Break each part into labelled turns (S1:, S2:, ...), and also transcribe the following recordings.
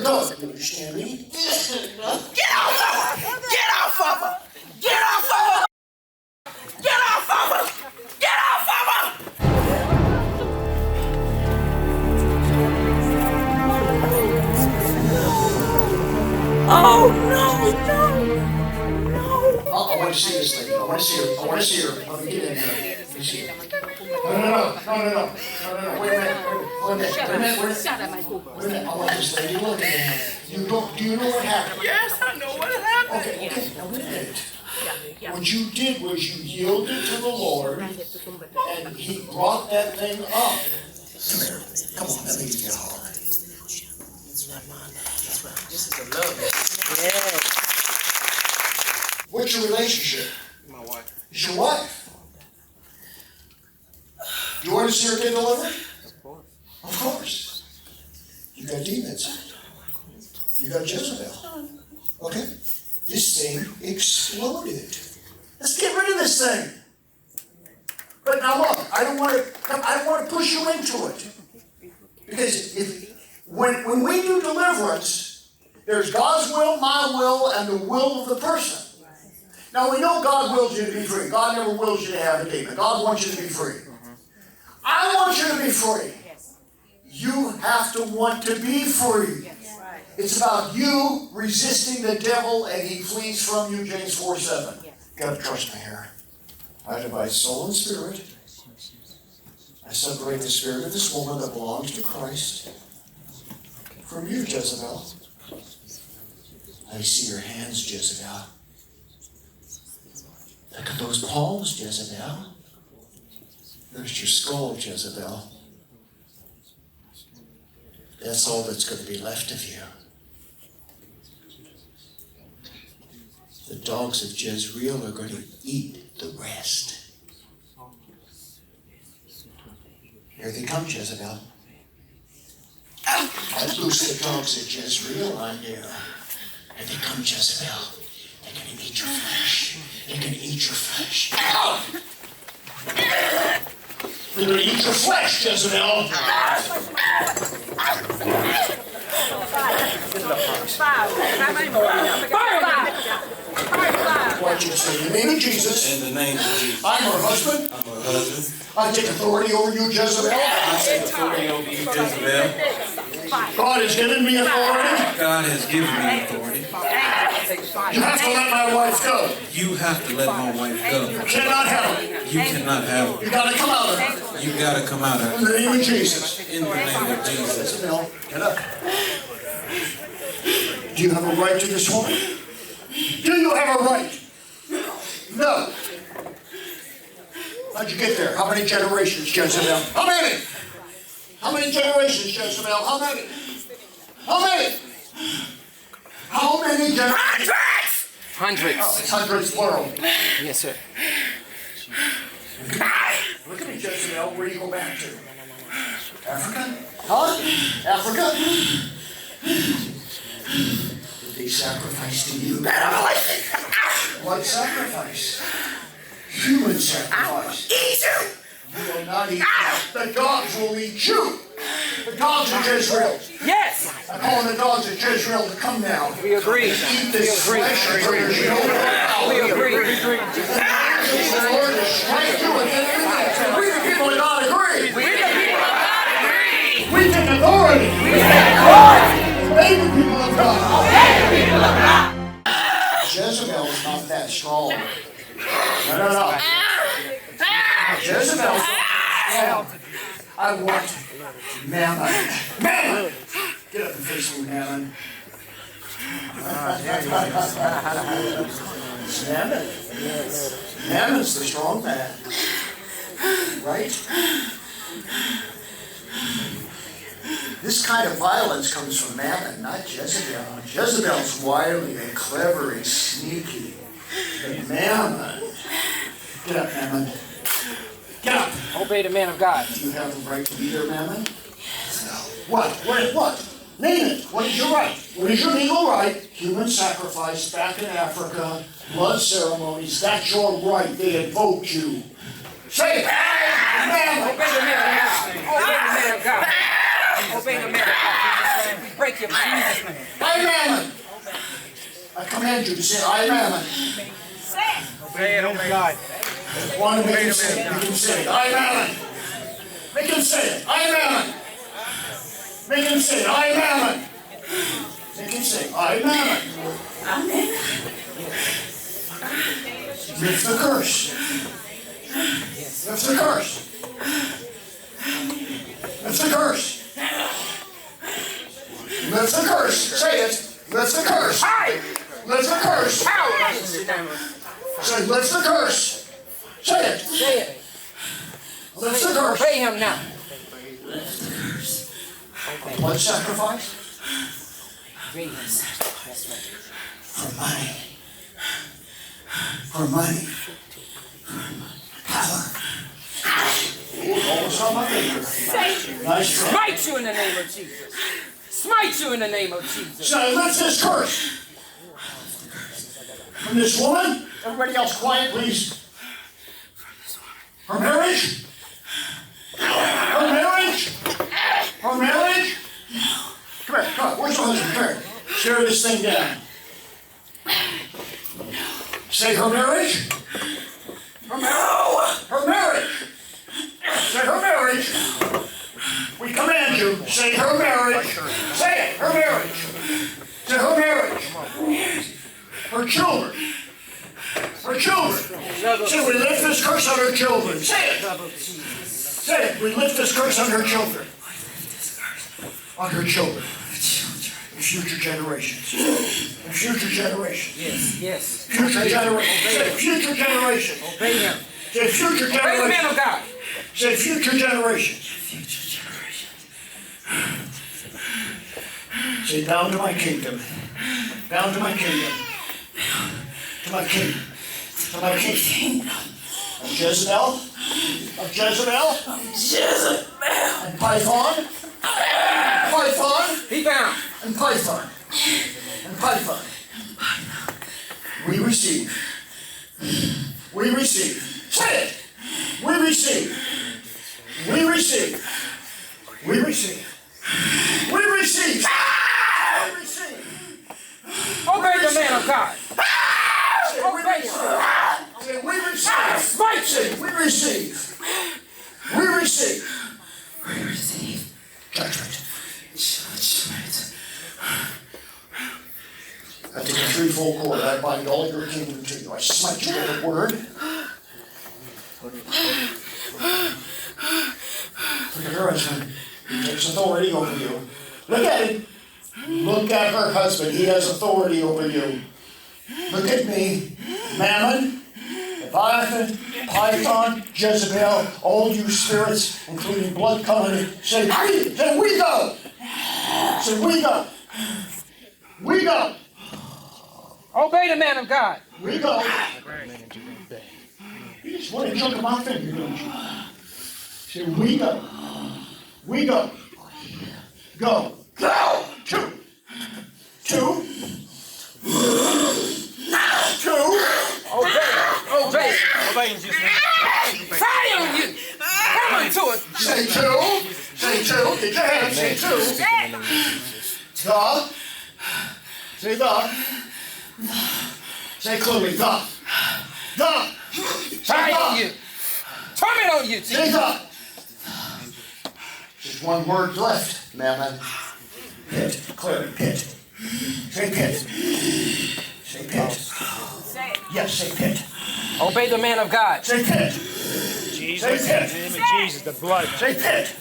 S1: Good. Understand me?
S2: Get off of her! Get off of her! Get off of her! Get off of her! Get off of her! Oh, no.
S1: I want to see this lady. I want to see her. Let me get in here. Let me see her. No. Wait a minute. I want this lady looking at me. Do you know what happened?
S2: Yes, I know what happened.
S1: Okay. Now wait a minute. What you did was you yielded to the Lord, and He brought that thing up. Come on, let me get a hug.
S2: This is a love.
S3: Yes.
S1: What's your relationship?
S2: My wife.
S1: It's your wife. You want to see her get delivered?
S2: Of course.
S1: Of course. You got demons. You got Jezebel. Okay? This thing exploded. Let's get rid of this thing. But now look, I don't want to push you into it. Because when we do deliverance, there's God's will, my will, and the will of the person. Now we know God wills you to be free. God never wills you to have a demon. God wants you to be free. I want you to be free. You have to want to be free. It's about you resisting the devil and he flees from you, James 4:7. You got to trust me here. I divide soul and spirit. I separate the spirit of this woman that belongs to Christ from you, Jezebel. I see your hands, Jezebel. Look at those palms, Jezebel. There's your skull, Jezebel. That's all that's going to be left of you. The dogs of Jezreel are going to eat the rest. Here they come, Jezebel. I loose the dogs of Jezreel on you. Here they come, Jezebel. They're going to eat your flesh. They're going to eat your flesh. Ow! They're going to eat your flesh, Jezebel. Watch it say, in the name of Jesus.
S4: In the name of Jesus.
S1: I'm her husband.
S4: I'm her husband.
S1: I take authority over you, Jezebel.
S4: I take authority over you, Jezebel.
S1: God has given me authority.
S4: God has given me authority.
S1: You have to let my wife go.
S4: You have to let my wife go.
S1: You cannot have her.
S4: You cannot have her.
S1: You got to come out of her.
S4: You got to come out of
S1: In
S4: her.
S1: the name of Jesus.
S4: In the name of Jesus.
S1: Jezebel, get up. Do you have a right to this woman? Do you have a right? No. How'd you get there? How many generations, Jezebel? How many? How many generations, Jezebel? How many? How many? How many generations?
S3: Hundreds.
S1: Oh, it's hundreds plural.
S3: Yes, sir.
S1: Look at me, Jezebel. Where do you go back to? Africa? Huh? Africa? Did they sacrifice to you? What sacrifice? Human sacrifice.
S2: Eat you!
S1: You will not eat. The dogs will eat you. The dogs of Jezreel.
S3: Yes.
S1: I'm calling the dogs of Jezreel to come now.
S3: We agree.
S1: Eat this flesh and bring your children out.
S3: We agree.
S1: The Lord is straight to it. We the people of God agree.
S3: We the people of God agree.
S1: We take authority.
S3: We take authority.
S1: Obey the people of God.
S3: Obey the people of God.
S1: Jezebel is not that strong. No. Jezebel's not strong. I want Mammon. Mammon! Get up and face me, Mammon. Mammon. Mammon's the strong man. Right? This kind of violence comes from Mammon, not Jezebel. Jezebel's wily and clever and sneaky. But Mammon. Get up, Mammon. Get up.
S3: Obey the man of God.
S1: Do you have the right to be there, Mammon? What? What? Name it. What is your right? What is your legal right? Human sacrifice back in Africa, blood ceremonies. That's your right. They invoked you. Say it. Mammon.
S3: Obey the man of God. Obey the man of God. Obey the man of God. break you in Jesus' name.
S1: I, Mammon. I command you to say, I, Mammon.
S3: Obey it, obey God.
S1: Want to make him say it. Make him say it. I, Mammon. Make him say it. I, Mammon. Make him say it. I, Mammon. Make him say it. I, Mammon. Lift the curse. Lift the curse. Lift the curse. Lift the curse. Say it. Lift the curse. Lift the curse. Say, lift the curse. Say it.
S3: Say it.
S1: Lift the curse.
S3: Obey him now.
S1: Blood sacrifice
S3: Obey him. That's right.
S1: for money. For money. Power. Almost on my finger. Nice try.
S3: Smite you in the name of Jesus. Smite you in the name of Jesus.
S1: So lift this curse from this woman. Everybody else quiet, please. Her marriage. Her marriage. Her marriage. Come here. Come on. Where's your husband? Come here. Share this thing down. Say her marriage. Her marriage. Her marriage. Say her marriage. We command you. Say her marriage. Say it. Her marriage. Say her marriage. Her children. Her children. Say we lift this curse on her children. Say it. Say it. We lift this curse on her children. On her children. And future generations. And future generations.
S3: Yes, yes.
S1: Future generations. Say future generations.
S3: Obey him.
S1: Say future
S3: Obey the man
S1: generations.
S3: of God.
S1: Say future generations. Say down to my kingdom. Down to my kingdom. To my kingdom. To my kingdom. Of Jezebel. Of Jezebel. And Python. Python.
S3: Be bound.
S1: And Python. And Python. We receive. We receive. Say it. We receive. We receive. We receive. We receive. We receive.
S3: Obey the man of God. Obey him.
S1: Say, we receive.
S3: Smite you.
S1: Say, we receive. We receive. We receive. Judgment. Judgment. I take a threefold cord. I bind all your kingdom to you. I smite you with a word. Look at her husband. He takes authority over you. Look at him. Look at her husband. He has authority over you. Look at me. Mammon, Leviathan, Python, Jezebel, all you spirits, including blood covenant. Say, we. Say, we go. Say, we go. We go.
S3: Obey the man of God.
S1: We go. You just want to choke my finger, don't you? Say, we go. We go. Go. Go. Two. Two. Two.
S3: Obey. Obey.
S2: Obey in Jesus' name.
S3: Fire on you. Come into it.
S1: Say two. Say two. Get your hands. Say two. The. Say the. Say clearly the. The.
S3: Fire on you. Torment on you,
S1: Say
S3: Jesus.
S1: the. There's one word left, Mammon. Pit. Clearly pit. Say pit. Say pit. Yes, say pit.
S3: Obey the man of God.
S1: Say pit.
S2: Jesus,
S1: Say
S2: in the name of Jesus, the blood.
S1: Say pit.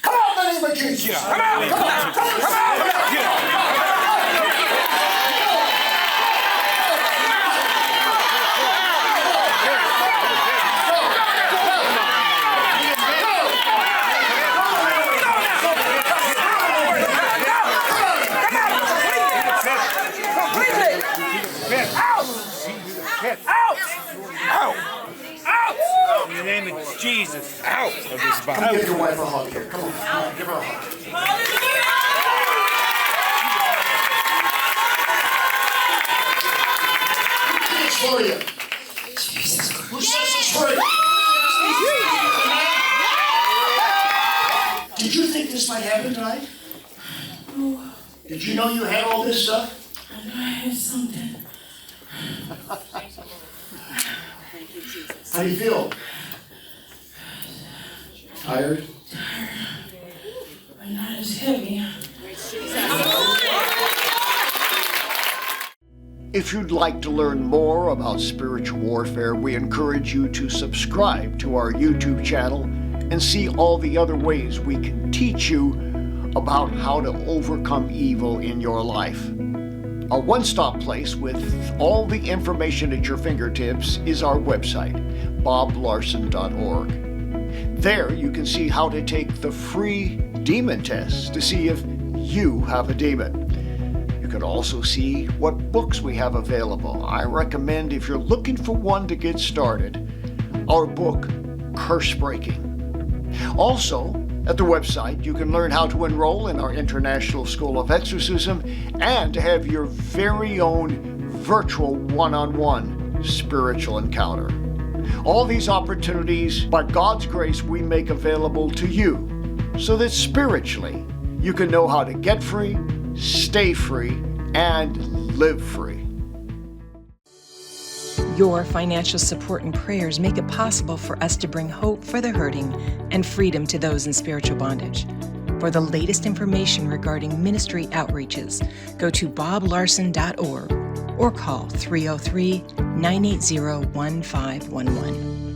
S1: Come on, in the name of Jesus.
S3: Come out. Come out. Come out.
S2: In the name of Jesus, out of this
S1: Come
S2: body.
S1: give your wife a hug here. Come on. Come on. Give her a hug. It's for you. Who says it's free? Did you think this might happen tonight?
S2: Oh,
S1: Did you know you had all this stuff?
S2: I know I had something.
S1: How do you feel? Tired?
S2: But not as heavy.
S1: If you'd like to learn more about spiritual warfare, we encourage you to subscribe to our YouTube channel and see all the other ways we can teach you about how to overcome evil in your life. Our one-stop place with all the information at your fingertips is our website, boblarson.org. There you can see how to take the free demon test to see if you have a demon. You can also see what books we have available. I recommend, if you're looking for one to get started, our book, Curse Breaking. Also, at the website, you can learn how to enroll in our International School of Exorcism and to have your very own virtual one-on-one spiritual encounter. All these opportunities, by God's grace, we make available to you so that spiritually you can know how to get free, stay free, and live free.
S5: Your financial support and prayers make it possible for us to bring hope for the hurting and freedom to those in spiritual bondage. For the latest information regarding ministry outreaches, go to boblarson.org or call 303-980-1511.